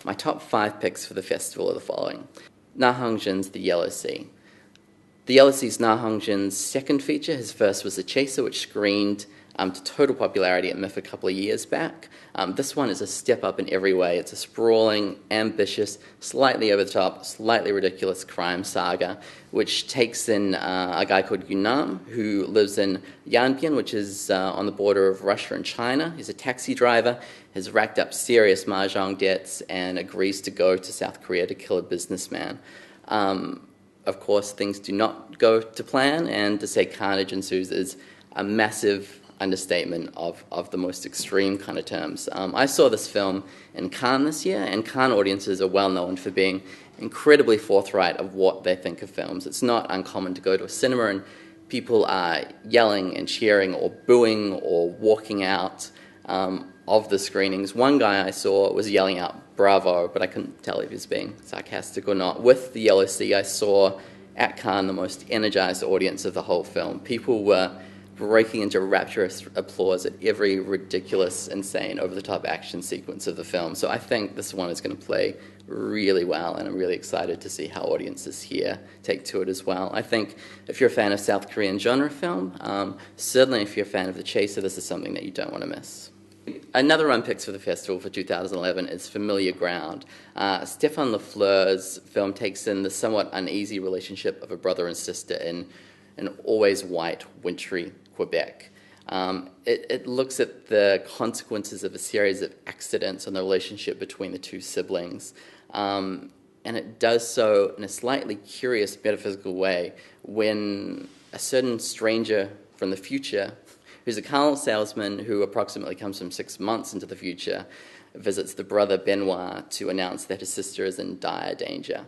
My top 5 picks for the festival are the following. Na Hongjin's The Yellow Sea. The Yellow Sea is Na Hongjin's second feature. His first was The Chaser, which screened to total popularity at MIFF a couple of years back. This one is a step up in every way. It's a sprawling, ambitious, slightly over the top, slightly ridiculous crime saga, which takes in a guy called Yunam, who lives in Yanbian, which is on the border of Russia and China. He's a taxi driver, has racked up serious mahjong debts, and agrees to go to South Korea to kill a businessman. Of course, things do not go to plan, and to say carnage ensues is a massive understatement of the most extreme kind of terms. I saw this film in Cannes this year, and Cannes audiences are well known for being incredibly forthright of what they think of films. It's not uncommon to go to a cinema and people are yelling and cheering or booing or walking out of the screenings. One guy I saw was yelling out "Bravo," but I couldn't tell if he was being sarcastic or not. With The Yellow Sea, I saw at Cannes the most energized audience of the whole film. People were breaking into rapturous applause at every ridiculous, insane, over-the-top action sequence of the film. So I think this one is going to play really well, and I'm really excited to see how audiences here take to it as well. I think if you're a fan of South Korean genre film, certainly if you're a fan of The Chaser, this is something that you don't want to miss. Another run picks for the festival for 2011 is Familiar Ground. Stéphane Lafleur's film takes in the somewhat uneasy relationship of a brother and sister in an always white, wintry Quebec. It looks at the consequences of a series of accidents on the relationship between the two siblings. And it does so in a slightly curious metaphysical way when a certain stranger from the future, who's a car salesman who approximately comes from 6 months into the future, visits the brother Benoit to announce that his sister is in dire danger.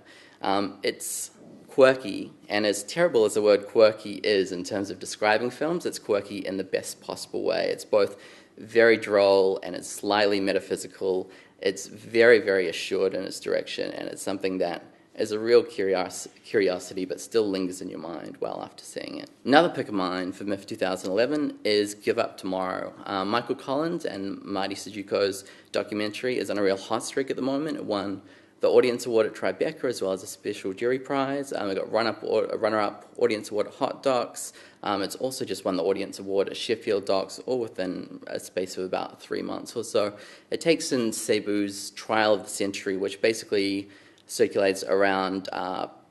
It's quirky, and as terrible as the word quirky is in terms of describing films, it's quirky in the best possible way. It's both very droll and it's slightly metaphysical. It's very, very assured in its direction, and it's something that is a real curiosity but still lingers in your mind well after seeing it. Another pick of mine for MIFF 2011 is Give Up Tomorrow. Michael Collins and Marty Sujuko's documentary is on a real hot streak at the moment. It won the Audience Award at Tribeca, as well as a special jury prize. It got runner-up Audience Award at Hot Docs. It's also just won the Audience Award at Sheffield Docs, all within a space of about 3 months or so. It takes in Cebu's Trial of the Century, which basically circulates around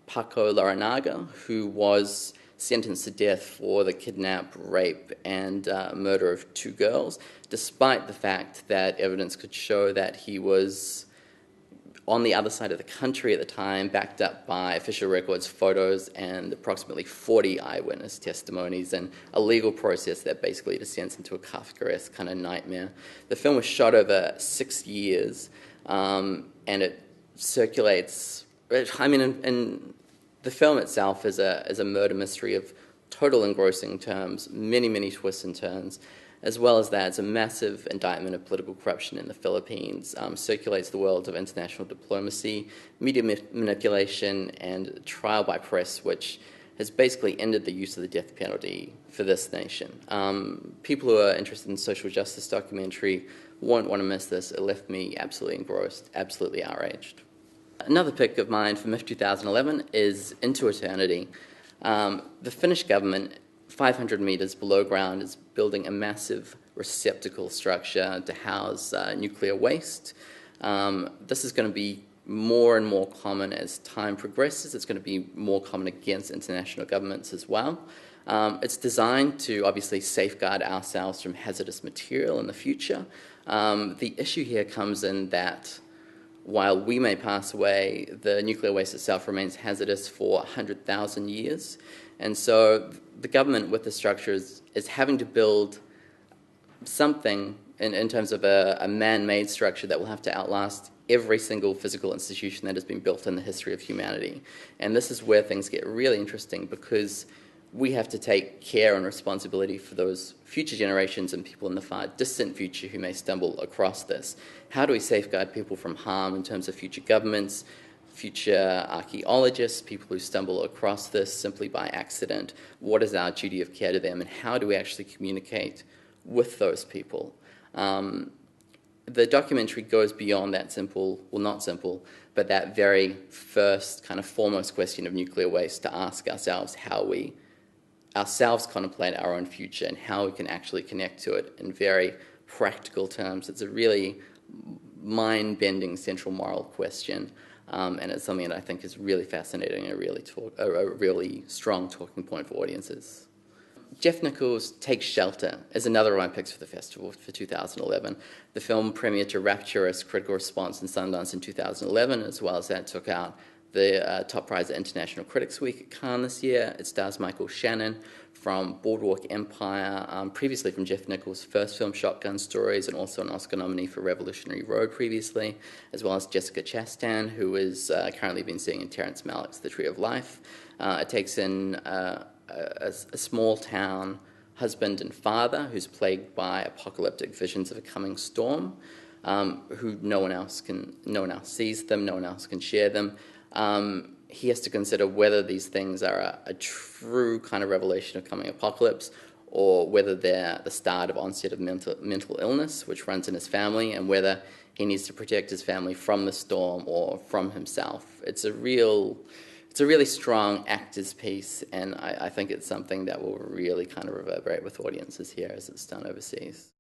Paco Larranaga, who was sentenced to death for the kidnap, rape, and murder of 2 girls, despite the fact that evidence could show that he was on the other side of the country at the time, backed up by official records, photos, and approximately 40 eyewitness testimonies, and a legal process that basically descends into a Kafkaesque kind of nightmare. The film was shot over 6 years, and it circulates. And the film itself is a murder mystery of total engrossing terms, many, many twists and turns. As well as that, it's a massive indictment of political corruption in the Philippines, circulates the world of international diplomacy, media manipulation, and trial by press, which has basically ended the use of the death penalty for this nation. People who are interested in social justice documentary won't want to miss this. It left me absolutely engrossed, absolutely outraged. Another pick of mine for MIFF 2011 is Into Eternity. The Finnish government, 500 meters below ground, is building a massive receptacle structure to house nuclear waste. This is going to be more and more common as time progresses. It's going to be more common against international governments as well. It's designed to obviously safeguard ourselves from hazardous material in the future. The issue here comes in that while we may pass away, the nuclear waste itself remains hazardous for 100,000 years. And so the government with the structures is having to build something in terms of a man-made structure that will have to outlast every single physical institution that has been built in the history of humanity. And this is where things get really interesting, because we have to take care and responsibility for those future generations and people in the far distant future who may stumble across this. How do we safeguard people from harm in terms of future governments, future archaeologists, people who stumble across this simply by accident? What is our duty of care to them, and how do we actually communicate with those people? the documentary goes beyond that simple, well, not simple, but that very first kind of foremost question of nuclear waste, to ask ourselves how we ourselves contemplate our own future and how we can actually connect to it in very practical terms. It's a really mind-bending central moral question, and it's something that I think is really fascinating and a really strong talking point for audiences. Jeff Nichols' Take Shelter is another one I picked for the festival for 2011. The film premiered to rapturous critical response in Sundance in 2011, as well as that took out the top prize at International Critics Week at Cannes this year. It stars Michael Shannon from Boardwalk Empire, previously from Jeff Nichols' first film Shotgun Stories, and also an Oscar nominee for Revolutionary Road previously, as well as Jessica Chastain, who is currently been seen in Terrence Malick's The Tree of Life. It takes in a small town husband and father who's plagued by apocalyptic visions of a coming storm, who no one else sees them, no one else can share them. He has to consider whether these things are a true kind of revelation of coming apocalypse, or whether they're the start of onset of mental illness, which runs in his family, and whether he needs to protect his family from the storm or from himself. It's a really strong actor's piece, and I think it's something that will really kind of reverberate with audiences here as it's done overseas.